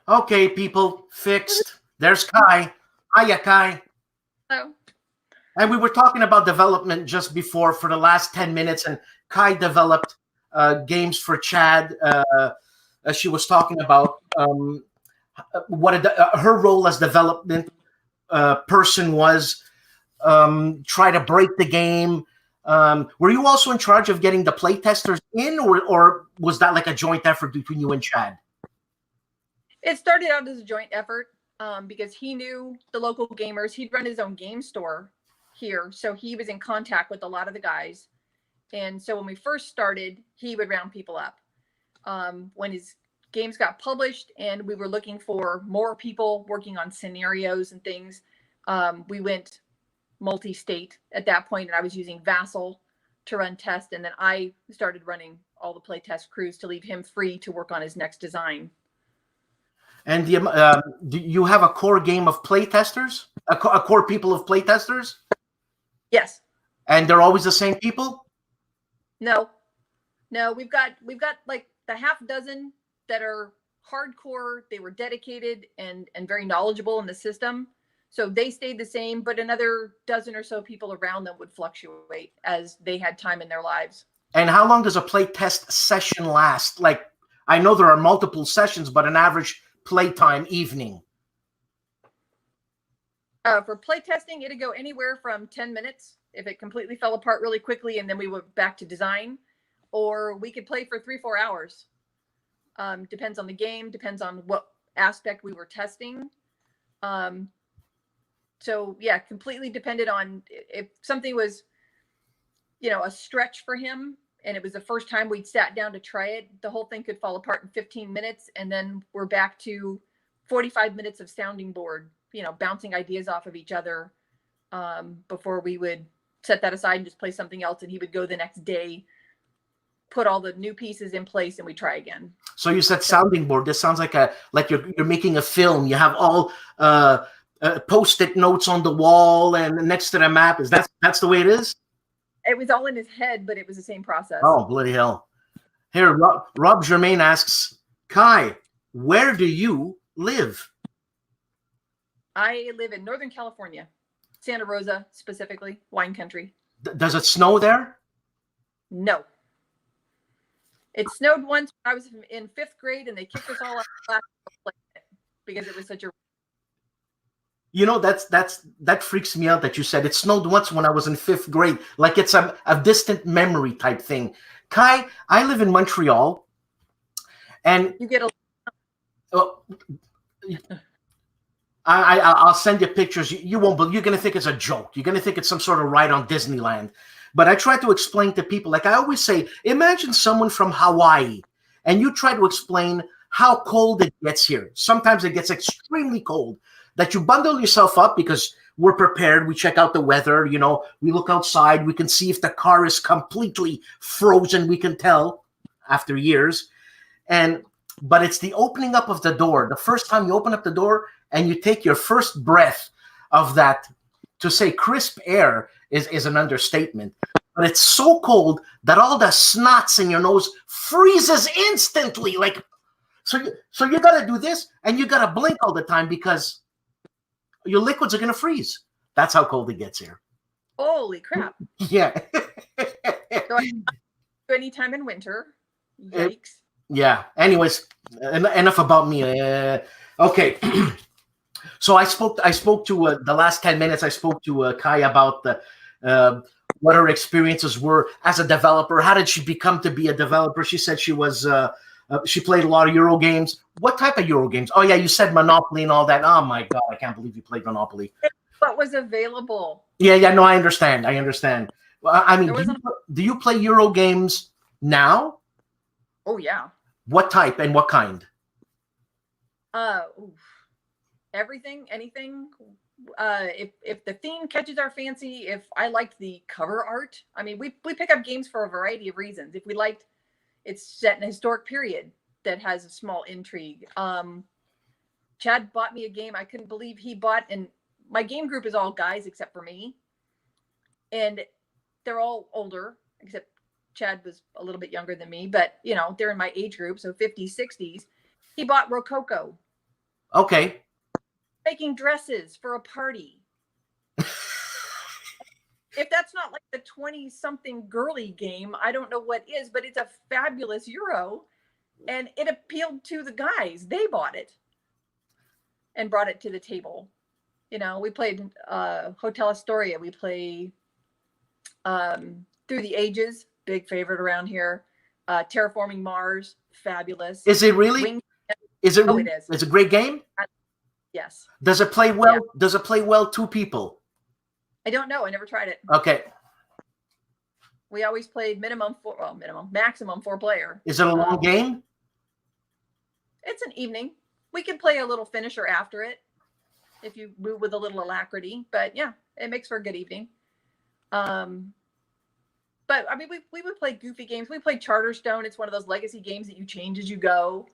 Okay, people, fixed. There's Kai. Hiya, Kai. Oh, And we were talking about development just before for the last 10 minutes, and Kai developed games for Chad. As she was talking about her role as development person was try to break the game. Were you also in charge of getting the playtesters in, or was that like a joint effort between you and Chad? it started out as a joint effort because he knew the local gamers. He'd run his own game store here, so he was in contact with a lot of the guys. And so when we first started, he would round people up. When his games got published and we were looking for more people working on scenarios and things, we went multi-state at that point, and I was using Vassal to run test, and then I started running all the playtest crews to leave him free to work on his next design. And do you have a core game of playtesters? A core people of playtesters? Yes. And they're always the same people? No, we've got like the half dozen that are hardcore. They were dedicated and very knowledgeable in the system, so they stayed the same. But another dozen or so people around them would fluctuate as they had time in their lives. And how long does a playtest session last? Like, I know there are multiple sessions, but an average playtime evening. For playtesting, it'd go anywhere from 10 minutes if it completely fell apart really quickly, and then we went back to design, or we could play for 3-4 hours. Depends on the game, depends on what aspect we were testing. So yeah, completely depended on if something was, a stretch for him and it was the first time we'd sat down to try it, the whole thing could fall apart in 15 minutes. And then we're back to 45 minutes of sounding board, bouncing ideas off of each other before we would set that aside and just play something else. And he would go the next day, put all the new pieces in place, and we try again. So you said sounding board. This sounds like you're making a film. You have all post-it notes on the wall and next to the map. That's the way it is? It was all in his head, but it was the same process. Oh, bloody hell. Here, Rob Germain asks, Kai, where do you live? I live in Northern California, Santa Rosa specifically, wine country. Does it snow there? No. It snowed once when I was in 5th grade, and they kicked us all out because it was such a... that freaks me out that you said it snowed once when I was in 5th grade, like it's a distant memory type thing. Kai, I live in Montreal, and you get a... I'll send you pictures. You won't, but you're going to think it's a joke. You're going to think it's some sort of ride on Disneyland. But I try to explain to people, like I always say, imagine someone from Hawaii, and you try to explain how cold it gets here. Sometimes it gets extremely cold, that you bundle yourself up because we're prepared. We check out the weather. We look outside. We can see if the car is completely frozen. We can tell after years. But it's the opening up of the door. The first time you open up the door and you take your first breath of that, to say crisp air is an understatement. But it's so cold that all the snots in your nose freezes instantly. So you got to do this, and you got to blink all the time because your liquids are going to freeze. That's how cold it gets here. Holy crap. Yeah. So anytime in winter. Yikes. Yeah. Anyways, enough about me. Okay. So I spoke to the last 10 minutes. I spoke to Kai about what her experiences were as a developer. How did she become to be a developer? She said she was she played a lot of Euro games. What type of Euro games? Oh yeah, you said Monopoly and all that. Oh my God, I can't believe you played Monopoly. What was available? Yeah. No, I understand. I mean, do you play Euro games now? Oh yeah. What type and what kind? Everything, anything. If the theme catches our fancy, if I liked the cover art, I mean, we pick up games for a variety of reasons. If we liked, it's set in a historic period that has a small intrigue. Chad bought me a game I couldn't believe he bought, and my game group is all guys except for me, and they're all older except Chad was a little bit younger than me, but they're in my age group, so 50s, 60s. He bought Rococo, Okay. Making dresses for a party. If that's not like the 20-something girly game, I don't know what is, but it's a fabulous Euro. And it appealed to the guys. They bought it and brought it to the table. You know, we played Hotel Astoria. We play Through the Ages, big favorite around here. Terraforming Mars, fabulous. Is it really? Wing- Is it? Oh, it is. It's a great game. Yes. Does it play well? Does it play well 2 people? I don't know. I never tried it. Okay. We always played maximum 4 player. Is it a long game? It's an evening. We can play a little finisher after it if you move with a little alacrity. But yeah, it makes for a good evening. But I mean, we would play goofy games. We played Charterstone. It's one of those legacy games that you change as you go.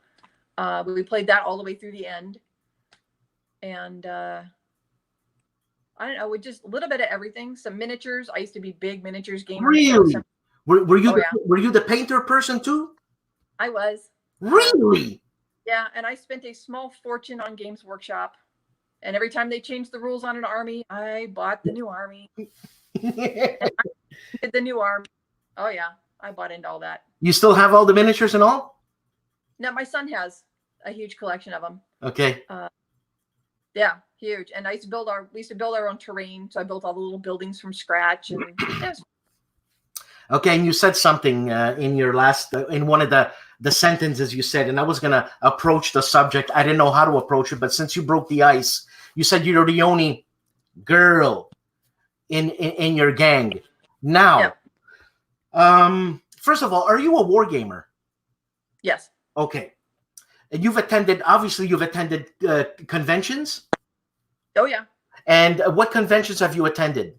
We played that all the way through the end. And I don't know, with just a little bit of everything. Some miniatures. I used to be big miniatures gamer. Really? So Were you Oh, yeah. were you the painter person too? I was. Really? Yeah, and I spent a small fortune on Games Workshop. And every time they changed the rules on an army, I bought the new army. Did the new army. Oh yeah, I bought into all that. You still have all the miniatures and all? Now my son has a huge collection of them. Okay. Yeah, huge. And we used to build our own terrain. So I built all the little buildings from scratch. And it was Okay, and you said something in your last, in one of the sentences you said, and I was gonna approach the subject. I didn't know how to approach it, but since you broke the ice, you said you're the only girl in your gang. Now, first of all, are you a war gamer? Yes. Okay, and obviously you've attended conventions. Oh yeah. And what conventions have you attended?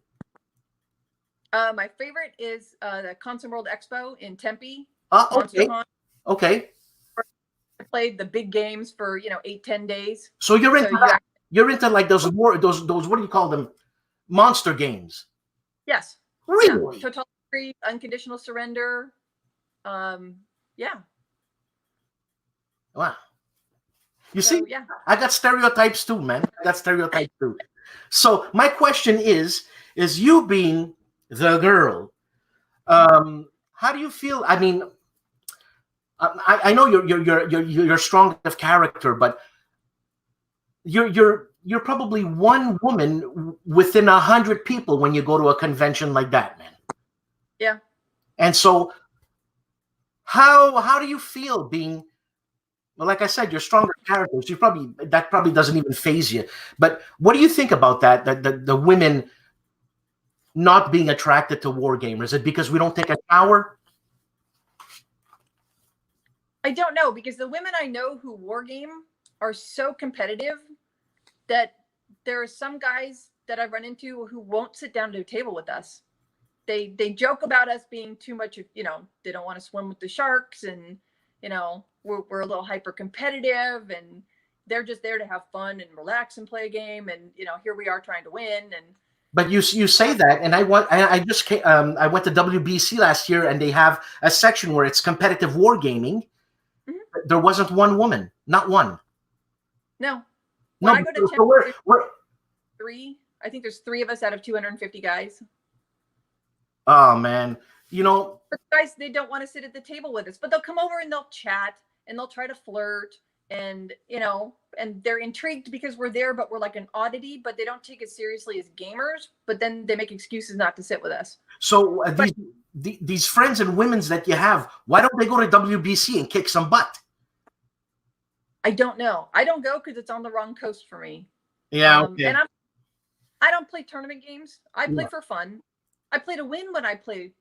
My favorite is the Console World Expo in Tempe. Okay. MonsterCon. Okay. I played the big games for 8-10 days. So you're into So that. You're into like those what do you call them? Monster games. Yes. Really? Yeah. Total Free, Unconditional Surrender. Yeah. Wow. You So, see, yeah. I got stereotypes too, man. I got stereotypes too. So my question is you being the girl, how do you feel? I mean, I know you're strong of character, but you're probably one woman within 100 people when you go to a convention like that, man. Yeah. And so how do you feel being, well, like I said, you're stronger characters. That probably doesn't even phase you. But what do you think about that? That the women not being attracted to war gamers? Is it because we don't take a shower? I don't know, because the women I know who wargame are so competitive that there are some guys that I've run into who won't sit down to a table with us. They joke about us being too much, they don't want to swim with the sharks, and we're a little hyper competitive, and they're just there to have fun and relax and play a game, and here we are trying to win. And But you say that, and I went to WBC last year, and they have a section where it's competitive wargaming. Mm-hmm. There wasn't one woman, not one. No. No, I go to so we're 3. I think there's 3 of us out of 250 guys. Oh man, But guys, they don't want to sit at the table with us, but they'll come over and they'll chat and they'll try to flirt, and and they're intrigued because we're there, but we're like an oddity, but they don't take us seriously as gamers, but then they make excuses not to sit with us. So these friends and women's that you have, why don't they go to WBC and kick some butt? I don't know. I don't go because it's on the wrong coast for me. Yeah. Okay. And I don't play tournament games. I play for fun. I play to win when I play,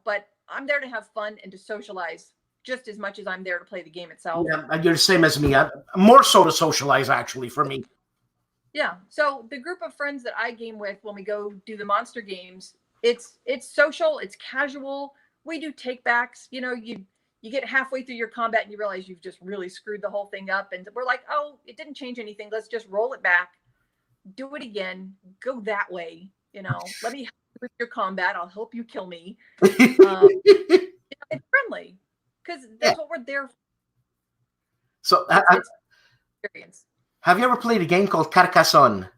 but I'm there to have fun and to socialize just as much as I'm there to play the game itself. Yeah, you're the same as me. More so to socialize, actually, for me. Yeah. So the group of friends that I game with when we go do the monster games, it's social, it's casual. We do take backs. You get halfway through your combat and you realize you've just really screwed the whole thing up. And we're like, oh, it didn't change anything. Let's just roll it back. Do it again. Go that way. Let me help you with your combat. I'll help you kill me. It's friendly because that's what we're there for. So it's experience. Have you ever played a game called Carcassonne?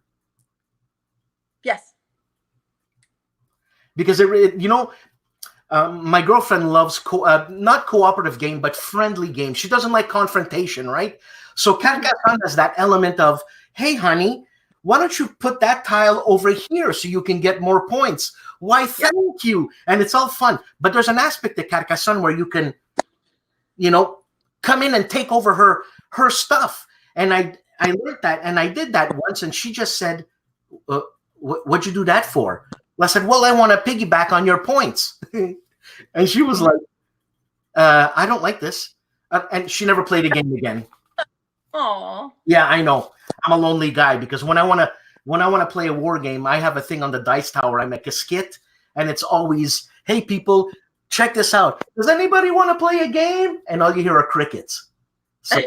Yes. Because my girlfriend loves not cooperative game, but friendly game. She doesn't like confrontation, right? So Carcassonne has that element of, hey, honey, why don't you put that tile over here so you can get more points? Why, thank you. And it's all fun. But there's an aspect to Carcassonne where you can, come in and take over her stuff. And I learned that, and I did that once, and she just said, what'd you do that for? Well, I said, well, I want to piggyback on your points. And she was like, I don't like this. And she never played a game again. Aw. Yeah, I know. I'm a lonely guy because when I want to play a war game, I have a thing on the dice tower. I make a skit, and it's always, hey, people, check this out. Does anybody want to play a game? And all you hear are crickets. So,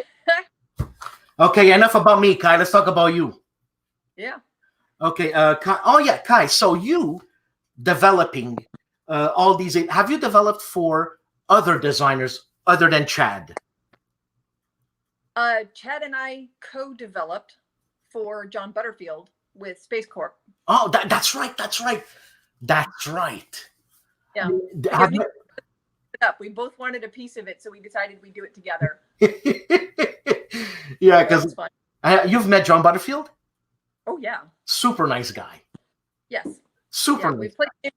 okay, enough about me, Kai. Let's talk about you. Yeah. Okay, Kai. Oh, yeah, Kai. So you developing all these, have you developed for other designers other than Chad? Chad and I co-developed for John Butterfield with Space Corp. Oh, that's right. That's right. That's right. Yeah. We both wanted a piece of it, so we decided we'd do it together. Yeah, because you've met John Butterfield? Oh, yeah. Super nice guy. Yes. Super nice. We played him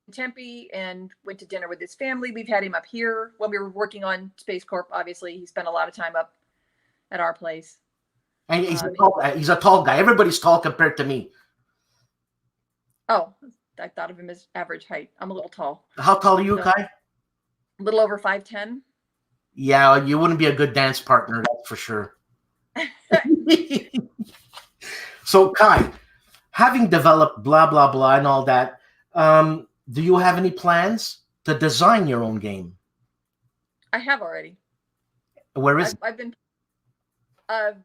in Tempe and went to dinner with his family. We've had him up here when we were working on Space Corp. Obviously, he spent a lot of time up at our place. And he's a tall guy. Everybody's tall compared to me. Oh, I thought of him as average height. I'm a little tall. How tall are you, Kai? A little over 5'10". Yeah, you wouldn't be a good dance partner, that's for sure. So, Kai, having developed blah, blah, blah, and all that, do you have any plans to design your own game? I have already. Where is it? I've been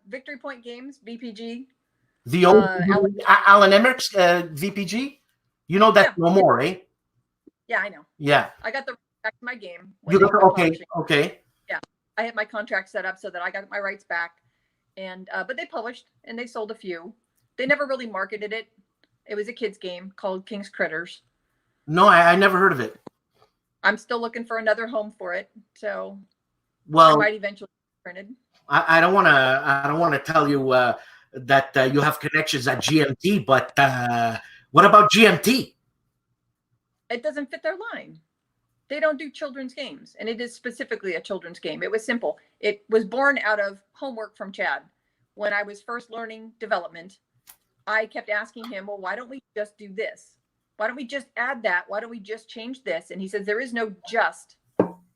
Victory Point Games, VPG. The old Alan Emmerich's VPG? You know that's no more, eh? Yeah, I know. Yeah. I got the back to my game. You got okay. Yeah, I had my contract set up so that I got my rights back, and but they published and they sold a few. They never really marketed it. It was a kids game called King's Critters. No, I never heard of it. I'm still looking for another home for it, so I might eventually be printed. I don't want to tell you that you have connections at GMT, but what about GMT? It doesn't fit their line. They don't do children's games, and it is specifically a children's game. It was simple. It was born out of homework from Chad. When I was first learning development, I kept asking him, well, why don't we just do this? Why don't we just add that? Why don't we just change this? And he says, there is no just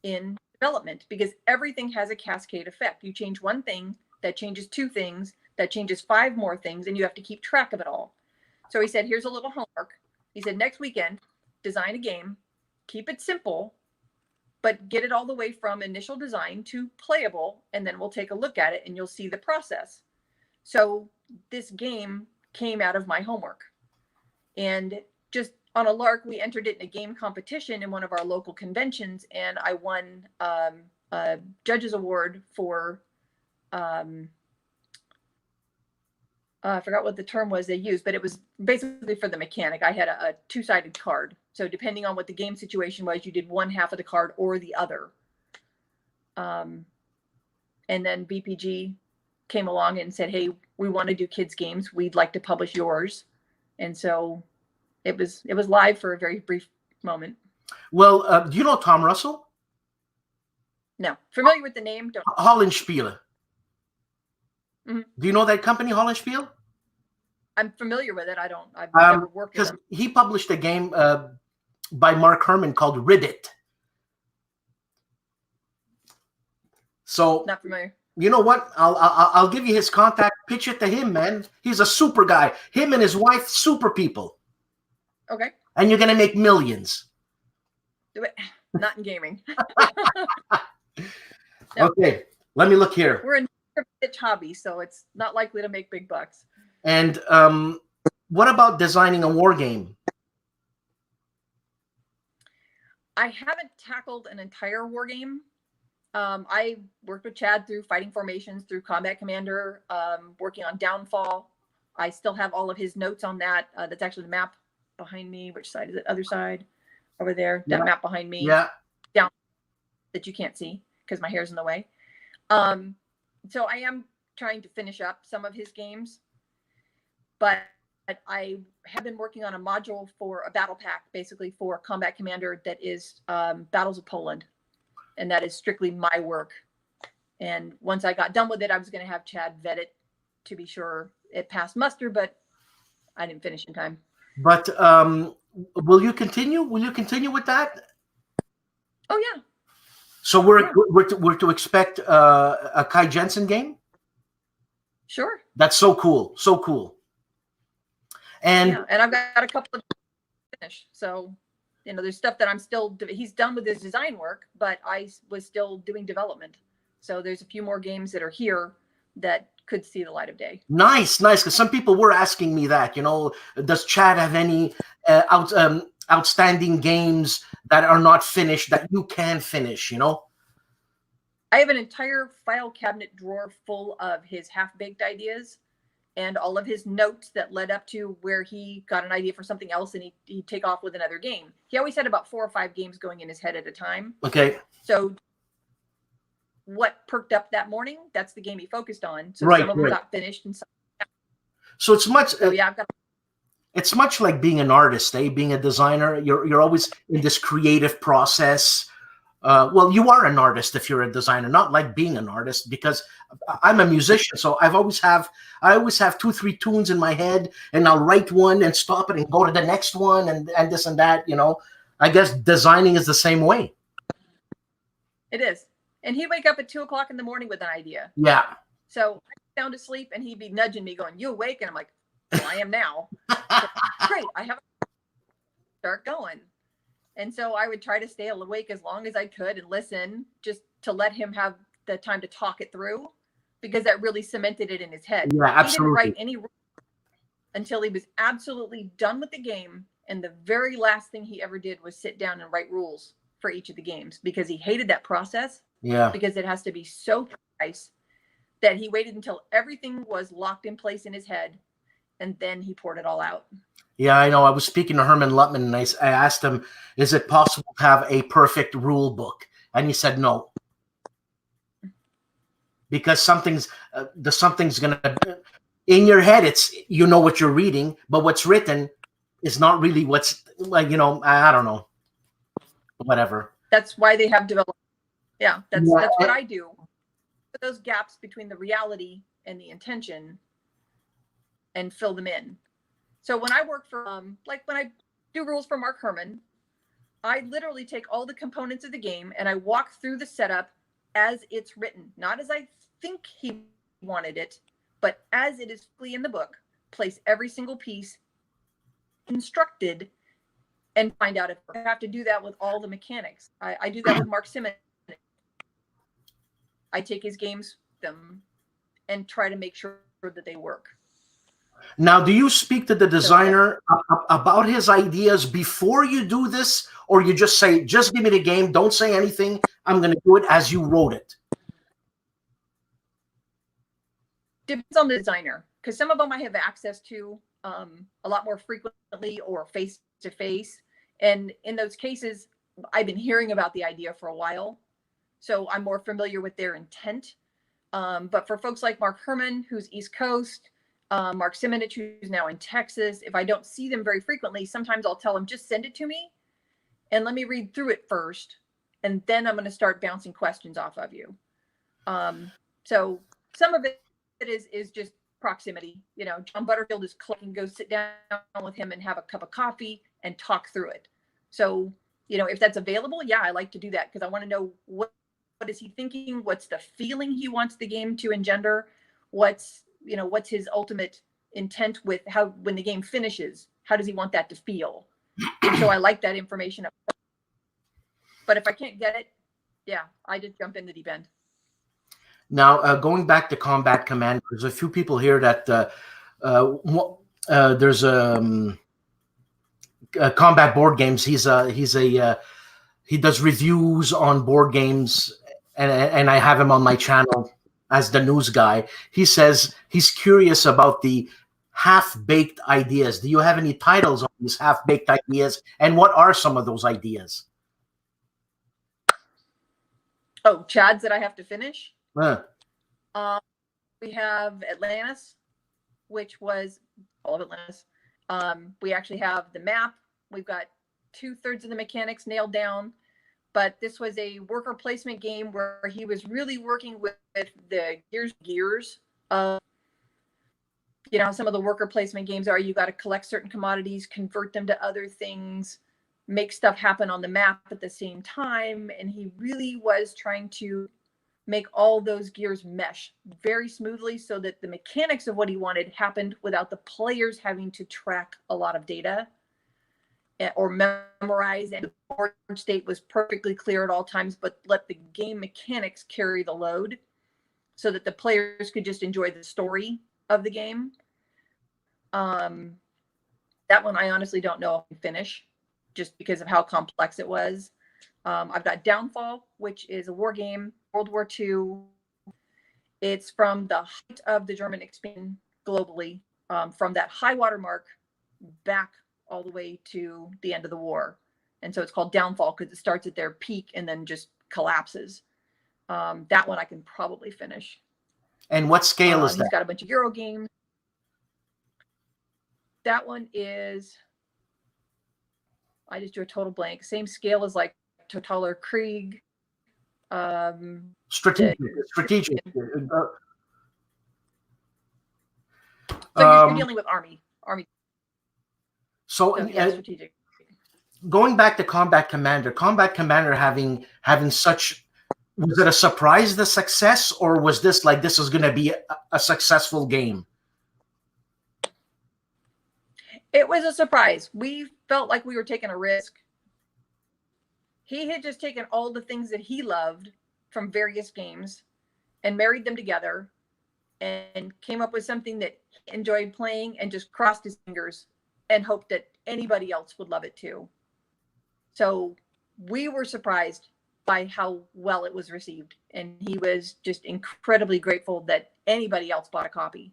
in development because everything has a cascade effect. You change one thing, that changes two things, that changes 5 more things, and you have to keep track of it all. So he said, here's a little homework. He said, next weekend, design a game, keep it simple, but get it all the way from initial design to playable, and then we'll take a look at it and you'll see the process. So this game came out of my homework. And just on a lark, we entered it in a game competition in one of our local conventions, and I won a judge's award for I forgot what the term was they used, but it was basically for the mechanic. I had a 2-sided card. So depending on what the game situation was, you did one half of the card or the other. And then BPG came along and said, hey, we want to do kids games. We'd like to publish yours. And so it was live for a very brief moment. Well, do you know Tom Russell? No. Familiar with the name? Don't. Hollenspiele. Mm-hmm. Do you know that company, Hollenspiele? I'm familiar with it. I've never worked with them. He published a game by Mark Herman called Ribbit. So, not familiar. You know what? I'll give you his contact. Pitch it to him, man. He's a super guy. Him and his wife, super people. Okay. And you're gonna make millions. Do it. Not in gaming. No. Okay, let me look here. We're in a niche hobby, so it's not likely to make big bucks. And what about designing a war game? I haven't tackled an entire war game. I worked with Chad through Fighting Formations, through Combat Commander, working on Downfall. I still have all of his notes on that. That's actually the map behind me. Which side is it? Other side, over there. That map behind me. Yeah. Down that you can't see because my hair's in the way. So I am trying to finish up some of his games, but I have been working on a module for a battle pack, basically for Combat Commander, that is Battles of Poland. And that is strictly my work. And once I got done with it, I was going to have Chad vet it to be sure it passed muster, but I didn't finish in time. But will you continue? Will you continue with that? Oh, yeah. So we're to expect a Kai Jensen game? Sure. That's so cool. So cool. And I've got a couple of finish. So, there's stuff that I'm still, he's done with his design work, but I was still doing development. So there's a few more games that are here that could see the light of day. Nice. Because some people were asking me that, does Chad have any outstanding games that are not finished that you can finish, I have an entire file cabinet drawer full of his half-baked ideas and all of his notes that led up to where he got an idea for something else and he'd take off with another game. He always had about 4 or 5 games going in his head at a time. Okay. So what perked up that morning, that's the game he focused on. So right, some of them got finished and some. So it's much. So yeah, I've got. It's much like being an artist, being a designer. You're always in this creative process. Well, you are an artist if you're a designer, not like being an artist, because I'm a musician. So I always have 2, 3 tunes in my head, and I'll write one and stop it and go to the next one and this and that. I guess designing is the same way. It is. And he'd wake up at 2 o'clock in the morning with an idea. Yeah. So I'd be down to sleep and he'd be nudging me going, "You awake?" And I'm like, "Well, I am now." So, great. I have to start going. And so I would try to stay awake as long as I could and listen, just to let him have the time to talk it through, because that really cemented it in his head. Yeah, absolutely. He didn't write any rules until he was absolutely done with the game. And the very last thing he ever did was sit down and write rules for each of the games, because he hated that process. Yeah. Because it has to be so precise that he waited until everything was locked in place in his head, and then he poured it all out. Yeah, I know. I was speaking to Herman Lutman, and I asked him, is it possible to have a perfect rule book? And he said no. Because something's going to, in your head, it's, what you're reading, but what's written is not really what's, like, I don't know. Whatever. That's why they have development. Yeah, that's what I do. Put those gaps between the reality and the intention and fill them in. So when I work for, like when I do rules for Mark Herman, I literally take all the components of the game and I walk through the setup as it's written, not as I think he wanted it, but as it is in the book, place every single piece instructed, and find out if I have to do that with all the mechanics. I do that with Mark Simmons. I take his games, them, and try to make sure that they work. Now, do you speak to the designer about his ideas before you do this, or you just say, just give me the game, don't say anything, I'm going to do it as you wrote it? Depends on the designer, because some of them I have access to a lot more frequently or face-to-face. And in those cases, I've been hearing about the idea for a while, so I'm more familiar with their intent. But for folks like Mark Herman, who's East Coast, Mark Simonich, who's now in Texas, if I don't see them very frequently, sometimes I'll tell them, just send it to me and let me read through it first, and then I'm going to start bouncing questions off of you. So some of it is just proximity. John Butterfield is clicking, go sit down with him and have a cup of coffee and talk through it. So, if that's available, yeah, I like to do that, because I want to know what is he thinking? What's the feeling he wants the game to engender? What's his ultimate intent with when the game finishes, how does he want that to feel? So I like that information. But if I can't get it, yeah, I just jump in the deep end. Now, going back to Combat Commander, there's a few people here that there's Combat Board Games. He does reviews on board games, and I have him on my channel as the news guy. He says he's curious about the half-baked ideas. Do you have any titles on these half-baked ideas, and what are some of those ideas? Oh, Chads that I have to finish. Huh. We have Atlantis, which was all of Atlantis. We actually have the map. We've got 2/3 of the mechanics nailed down, but this was a worker placement game where he was really working with the gears of, you know, some of the worker placement games are you got to collect certain commodities, convert them to other things, make stuff happen on the map at the same time. And he really was trying to make all those gears mesh very smoothly so that the mechanics of what he wanted happened without the players having to track a lot of data or memorize, and the board state was perfectly clear at all times, but let the game mechanics carry the load so that the players could just enjoy the story of the game. That one I honestly don't know if I can finish just because of how complex it was. I've got Downfall, which is a war game, World War II. It's from the height of the German expansion globally, from that high water mark back all the way to the end of the war. And so it's called Downfall because it starts at their peak and then just collapses. That one I can probably finish. And what scale is that? He's got a bunch of Euro games. That one is, I just drew a total blank. Same scale as like Totaler Krieg. Strategic. So you're dealing with army. So strategic. Going back to Combat Commander having such, was it a surprise, the success, or was this like this is going to be a successful game? It was a surprise. We felt like we were taking a risk. He had just taken all the things that he loved from various games and married them together and came up with something that he enjoyed playing and just crossed his fingers and hoped that anybody else would love it too. So we were surprised by how well it was received. And he was just incredibly grateful that anybody else bought a copy.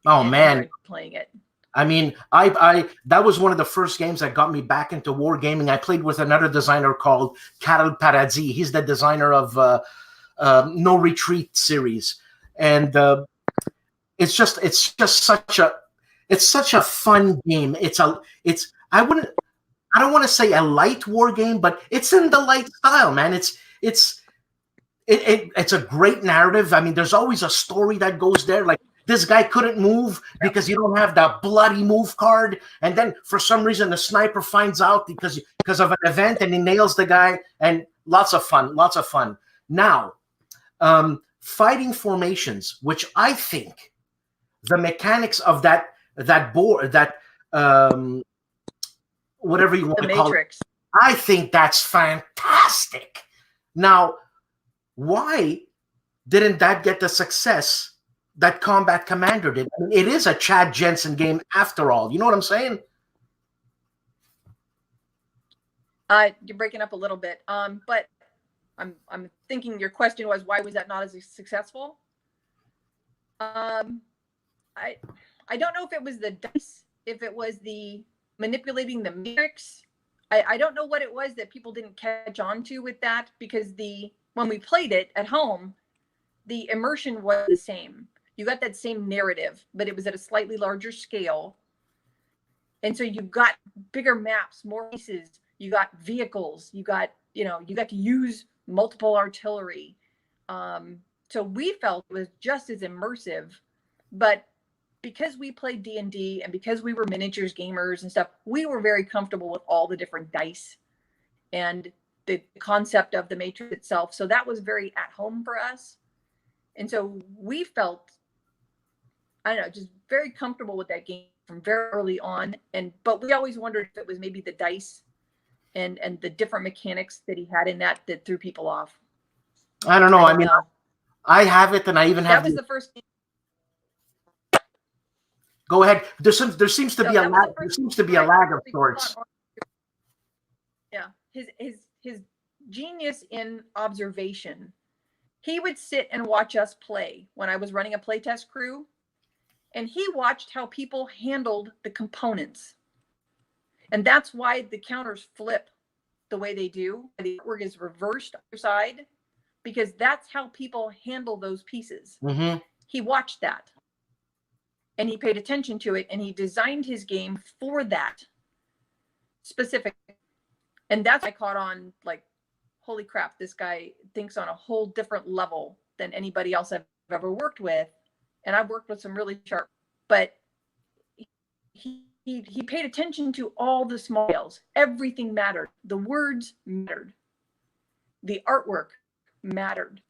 Oh, man. Playing it. I mean, I that was one of the first games that got me back into wargaming. I played with another designer called Karel Paradzi. He's the designer of No Retreat series, and it's just such a fun game. I don't want to say a light war game, but it's in the light style, man. It's a great narrative. I mean, there's always a story that goes there, like. This guy couldn't move because you don't have that bloody move card. And then for some reason, the sniper finds out because of an event and he nails the guy, and lots of fun. Now, fighting formations, which I think the mechanics of that board, whatever you want to call it, I think that's fantastic. Now, why didn't that get the success that Combat Commander did? I mean, it is a Chad Jensen game after all. You know what I'm saying? You're breaking up a little bit. But I'm thinking your question was, why was that not as successful? I don't know if it was the dice, if it was the manipulating the matrix. I don't know what it was that people didn't catch on to with that, because when we played it at home, the immersion was the same. You got that same narrative, but it was at a slightly larger scale. And so you got bigger maps, more pieces, you got vehicles, you got to use multiple artillery. So we felt it was just as immersive, but because we played D&D and because we were miniatures gamers and stuff, we were very comfortable with all the different dice and the concept of the matrix itself. So that was very at home for us. And so we felt, I don't know, just very comfortable with that game from very early on. But we always wondered if it was maybe the dice and the different mechanics that he had in that threw people off. I don't know. I mean, I have it, and I even have. That was the first game. Go ahead. There seems to be a lag. There seems to be a lag of sorts. Yeah, his genius in observation He would sit and watch us play when I was running a playtest crew, and he watched how people handled the components. And that's why the counters flip the way they do. The artwork is reversed on your side, because that's how people handle those pieces. Mm-hmm. He watched that, and he paid attention to it, and he designed his game for that specific. And that's I caught on, like, holy crap, this guy thinks on a whole different level than anybody else I've ever worked with. And I've worked with some really sharp, but he paid attention to all the small details. Everything mattered. The words mattered. The artwork mattered.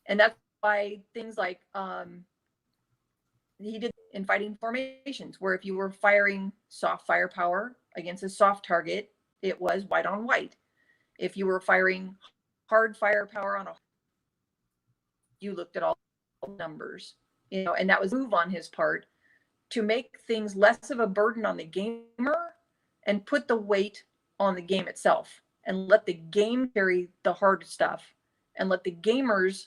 And that's why things like he did in fighting formations, where if you were firing soft firepower against a soft target, it was white on white. If you were firing hard firepower on a, you looked at all numbers, you know, and that was a move on his part to make things less of a burden on the gamer and put the weight on the game itself, and let the game carry the hard stuff and let the gamers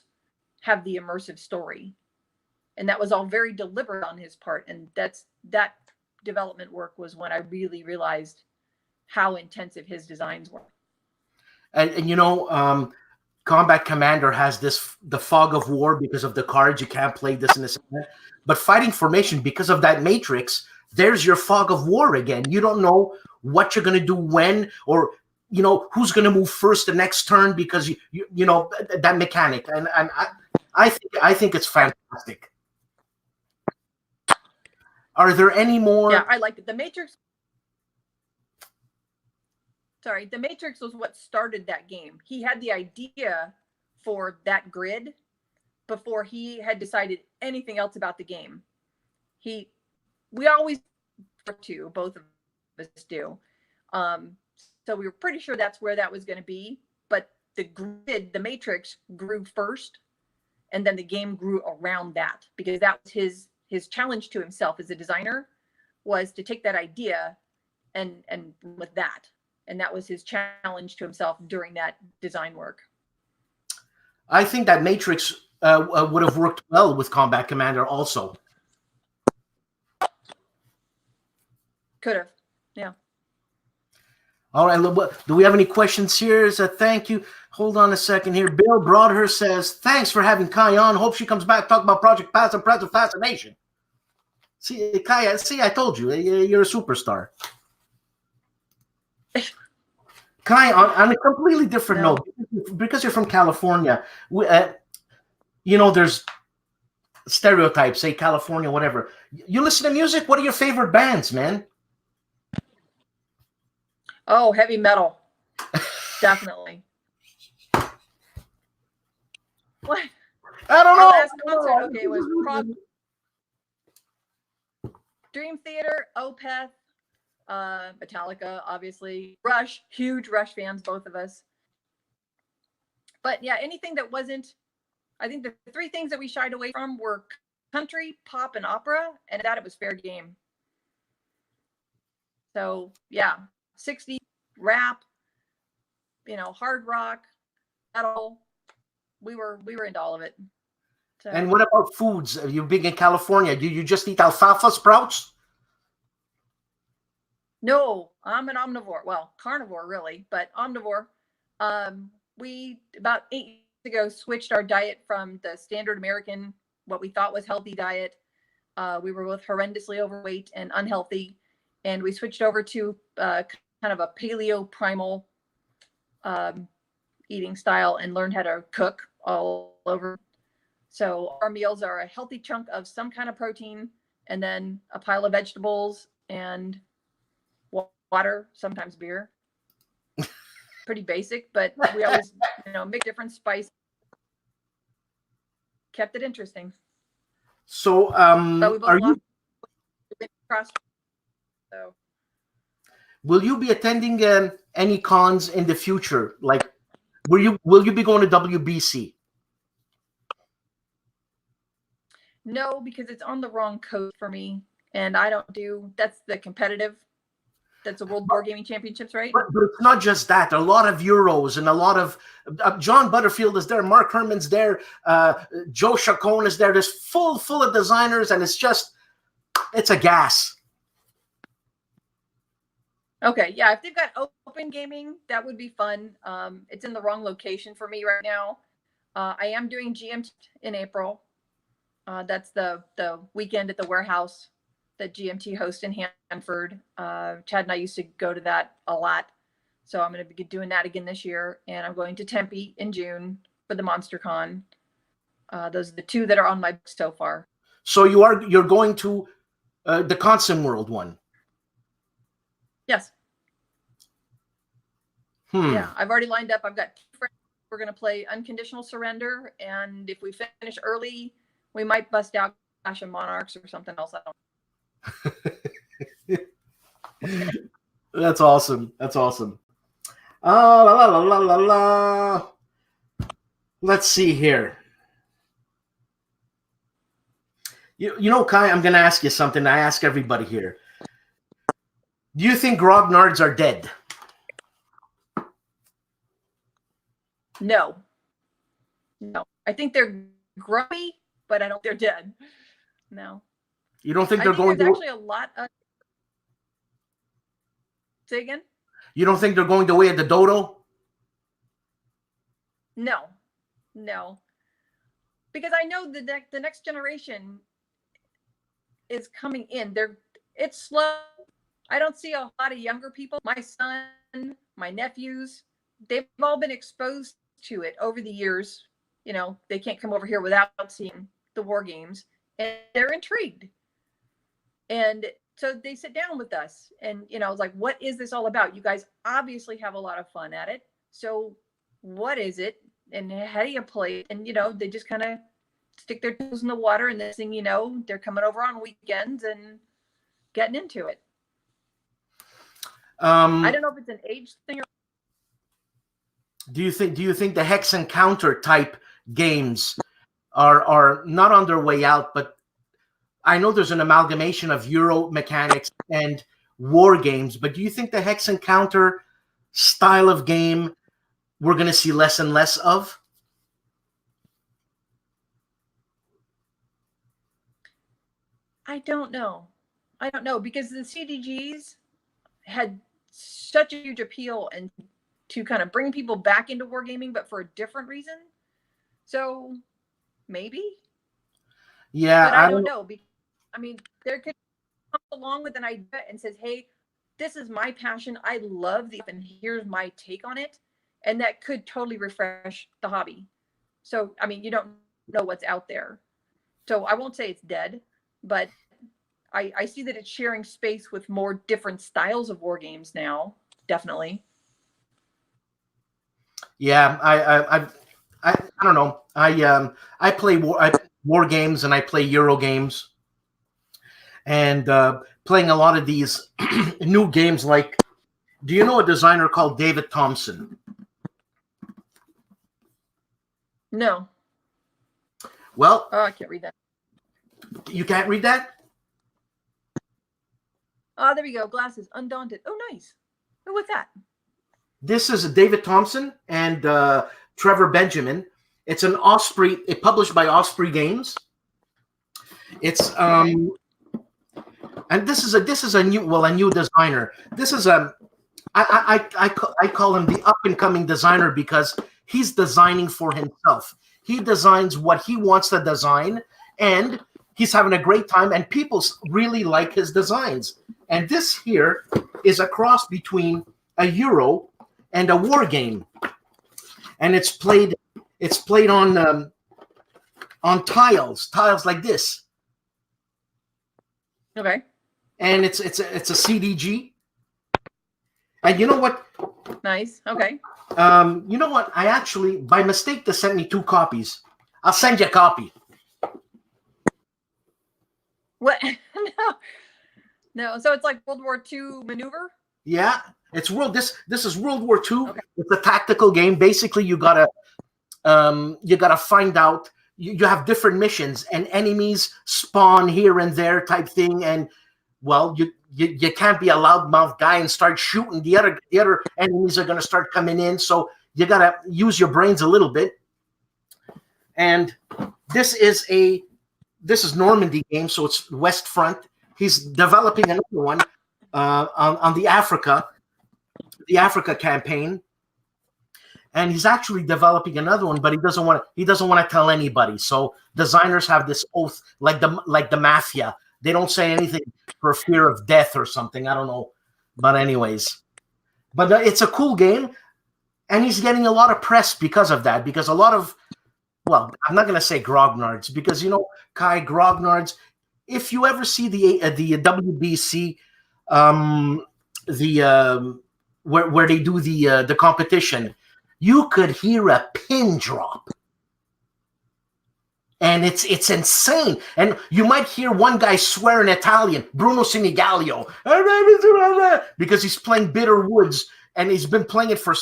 have the immersive story. And that was all very deliberate on his part. And that development work was when I really realized how intensive his designs were. And you know, Combat Commander has the fog of war because of the cards. You can't play this and this and that. But Fighting Formation, because of that matrix, there's your fog of war again. You don't know what you're going to do when, or, you know, who's going to move first the next turn, because you know that mechanic. And I think it's fantastic. Are there any more? Yeah, I liked it. The Matrix was what started that game. He had the idea for that grid before he had decided anything else about the game. We always to both of us do. So we were pretty sure that's where that was going to be, but the grid, the Matrix, grew first, and then the game grew around that, because that was his challenge to himself as a designer, was to take that idea and with that. And that was his challenge to himself during that design work. I think that Matrix would have worked well with Combat Commander also. Could have, yeah. All right, do we have any questions here? Thank you. Hold on a second here. Bill Broadhurst says, thanks for having Kai on. Hope she comes back, talk about Project Pass and Present Fascination. See, Kai, I told you, you're a superstar. Kai, on a completely different note, because you're from California, you know, there's stereotypes, say California, whatever. You listen to music? What are your favorite bands, man? Oh, heavy metal. Definitely. What? I don't know. Our last concert, okay, was Dream Theater, Opeth, Metallica, obviously. Rush, huge Rush fans, both of us. But yeah, anything that wasn't, I think the three things that we shied away from were country, pop, and opera, and that it was fair game. So yeah, 60s, rap, you know, hard rock, metal. We were into all of it. So. And what about foods? Are you big in California? Do you just eat alfalfa sprouts? No, I'm an omnivore. Well, carnivore really, but omnivore. We about 8 years ago switched our diet from the standard American, what we thought was healthy diet. We were both horrendously overweight and unhealthy, and we switched over to kind of a paleo primal eating style and learned how to cook all over. So our meals are a healthy chunk of some kind of protein, and then a pile of vegetables and water, sometimes beer. Pretty basic, but we always, you know, make different spices. Kept it interesting. So, are you? So, will you be attending any cons in the future? Like, will you be going to WBC? No, because it's on the wrong coast for me, and I don't do. That's the competitive. That's the World Wargaming Championships, right? But it's not just that. A lot of Euros and a lot of John Butterfield is there. Mark Herman's there. Joe Chacon is there. There's full of designers, and it's a gas. Okay, yeah. If they've got open gaming, that would be fun. It's in the wrong location for me right now. I am doing GMT in April. That's the weekend at the warehouse that GMT hosts in Hanford. Chad and I used to go to that a lot. So I'm going to be doing that again this year. And I'm going to Tempe in June for the MonsterCon. Those are the two that are on my book so far. So you're going to the Consim World one? Yes. Hmm. Yeah, I've already lined up. I've got 2 friends. We're going to play Unconditional Surrender. And if we finish early, we might bust out Clash of Monarchs or something else. I don't. That's awesome. That's awesome. La, la, la, la, la, la. Let's see here. You know, Kai, I'm going to ask you something. I ask everybody here. Do you think grognards are dead? No. I think they're grumpy, but I don't think they're dead. No. You don't think they're going there's to... actually a lot of... Say again? You don't think they're going the way of the dodo? No. Because I know the next generation is coming in. It's slow. I don't see a lot of younger people. My son, my nephews, they've all been exposed to it over the years. You know, they can't come over here without seeing the war games, and they're intrigued. And so they sit down with us, and I was like, what is this all about? You guys obviously have a lot of fun at it. So what is it? And how do you play it? And, they just kind of stick their toes in the water, and this thing, they're coming over on weekends and getting into it. I don't know if it's an age thing or... Do you think the Hex Encounter type games are not on their way out, but I know there's an amalgamation of Euro mechanics and war games, but do you think the Hex Encounter style of game we're going to see less and less of? I don't know because the CDGs had such a huge appeal and to kind of bring people back into wargaming, but for a different reason. So maybe. Yeah, but I don't know. There could come along with an idea and says, hey, this is my passion. I love and here's my take on it. And that could totally refresh the hobby. So, you don't know what's out there. So I won't say it's dead, but I see that it's sharing space with more different styles of war games now. Definitely. Yeah, I don't know. I play war games and I play Euro games, and playing a lot of these new games. Like, do you know a designer called David Thompson? No. Well, I can't read that. You can't read that? Oh, there we go. Glasses. Undaunted. Oh, nice. Oh, what's that? This is David Thompson and Trevor Benjamin. It's an Osprey. It published by Osprey Games. It's and this is a new designer. This is I call him the up and coming designer because he's designing for himself. He designs what he wants to design, and he's having a great time, and people really like his designs. And this here is a cross between a Euro and a war game, and it's played on tiles like this. Okay. And it's a CDG. And you know what? Nice. Okay. You know what? I actually, by mistake, they sent me 2 copies. I'll send you a copy. What? No. So it's like World War II maneuver? Yeah, it's This is World War II. Okay. It's a tactical game. Basically, you gotta find out. You have different missions, and enemies spawn here and there, type thing. And well, you can't be a loudmouth guy and start shooting. The other enemies are going to start coming in, so you got to use your brains a little bit. And this is Normandy game, so it's West Front. He's developing another one on the Africa campaign, and he's actually developing another one, but he doesn't want to tell anybody. So designers have this oath, like the mafia. They don't say anything for fear of death or something. I don't know, but anyways, it's a cool game, and he's getting a lot of press because of that. Because a lot of, well, I'm not gonna say grognards, because Kai, grognards. If you ever see the WBC, where they do the competition, you could hear a pin drop, and it's insane. And you might hear one guy swear in Italian, Bruno Sinigalio, because he's playing Bitter Woods, and he's been playing it for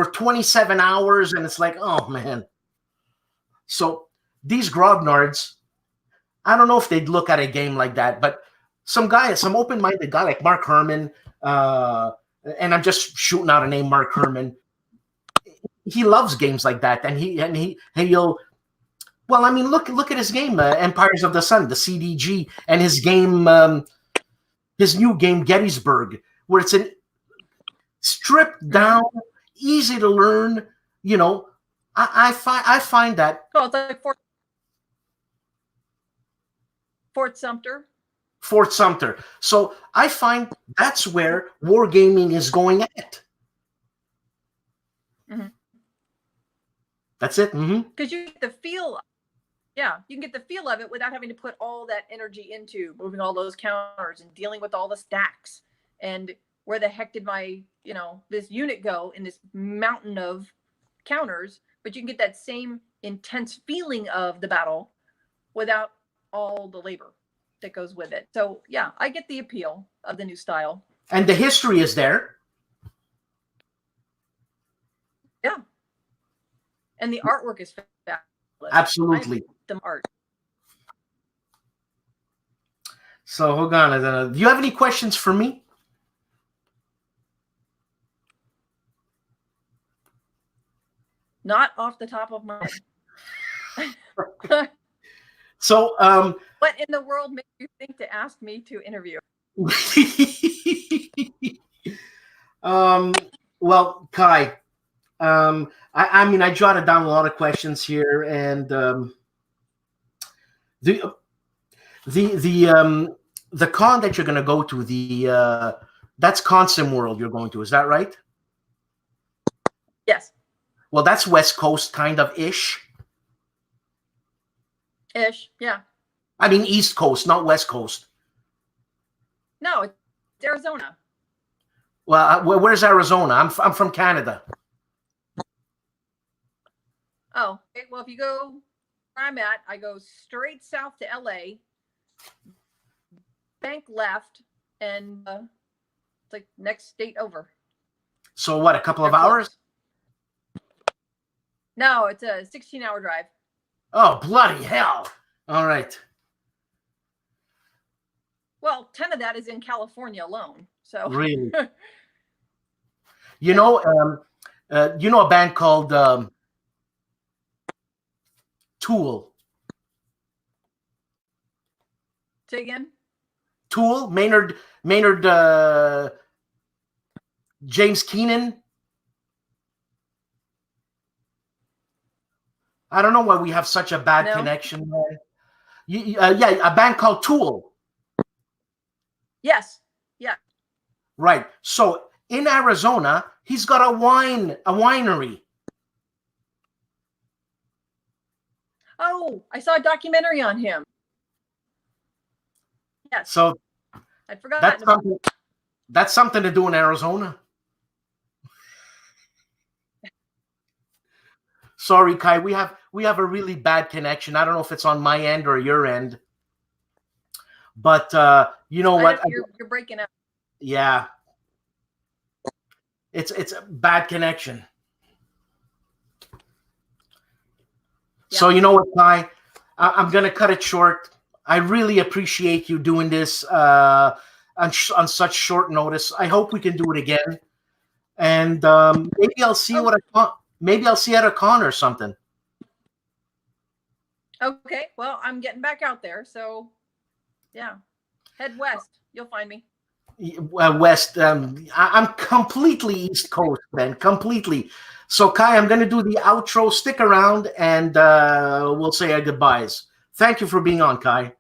27 hours, and it's like, oh man. So these grognards, I don't know if they'd look at a game like that, but some open-minded guy like Mark Herman, and I'm just shooting out a name, Mark Herman. He loves games like that, and he'll. Well, I mean, look at his game, Empires of the Sun, the CDG, and his game, his new game, Gettysburg, where it's a stripped down, easy to learn. I find that. Oh, it's like Fort Sumter. Fort Sumter. So I find that's where wargaming is going at. Mm-hmm. That's it. Mm-hmm. Because you get the feel. Yeah, you can get the feel of it without having to put all that energy into moving all those counters and dealing with all the stacks. And where the heck did my, this unit go in this mountain of counters? But you can get that same intense feeling of the battle without all the labor that goes with it. So yeah, I get the appeal of the new style. And the history is there. Yeah. And the artwork is fabulous. Absolutely. The art. So hold on. Do you have any questions for me? Not off the top of my head. So, what in the world made you think to ask me to interview? Well, Kai, I mean, I jotted down a lot of questions here, and the con that you're going to go to, that's Consim World you're going to, is that right? Yes. Well, that's West Coast kind of ish. Yeah. I mean, East Coast, not West Coast. No, it's Arizona. Well, where's Arizona? I'm from Canada. Oh, okay. Well, if you go where I'm at, I go straight south to LA, bank left, and it's like next state over. So what, a couple of hours? No, it's a 16-hour drive. Oh, bloody hell. All right. Well, 10 of that is in California alone. So really, you know a band called Tool. Say again? Tool, Maynard James Keenan. I don't know why we have such a bad connection. Yeah, a band called Tool. Yes. Yeah. Right. So in Arizona, he's got a winery. Oh, I saw a documentary on him. Yes. So I forgot. That's something to do in Arizona. Sorry, Kai. We have a really bad connection. I don't know if it's on my end or your end. But you know what? You're breaking up. Yeah. It's a bad connection. Yeah. So you know what, Kai? I'm gonna cut it short. I really appreciate you doing this. on such short notice. I hope we can do it again, and maybe I'll see you at a con or something. Okay, well, I'm getting back out there, so yeah, head west. You'll find me. West. I'm completely East Coast, man. Completely. So, Kai, I'm going to do the outro. Stick around, and we'll say our goodbyes. Thank you for being on, Kai.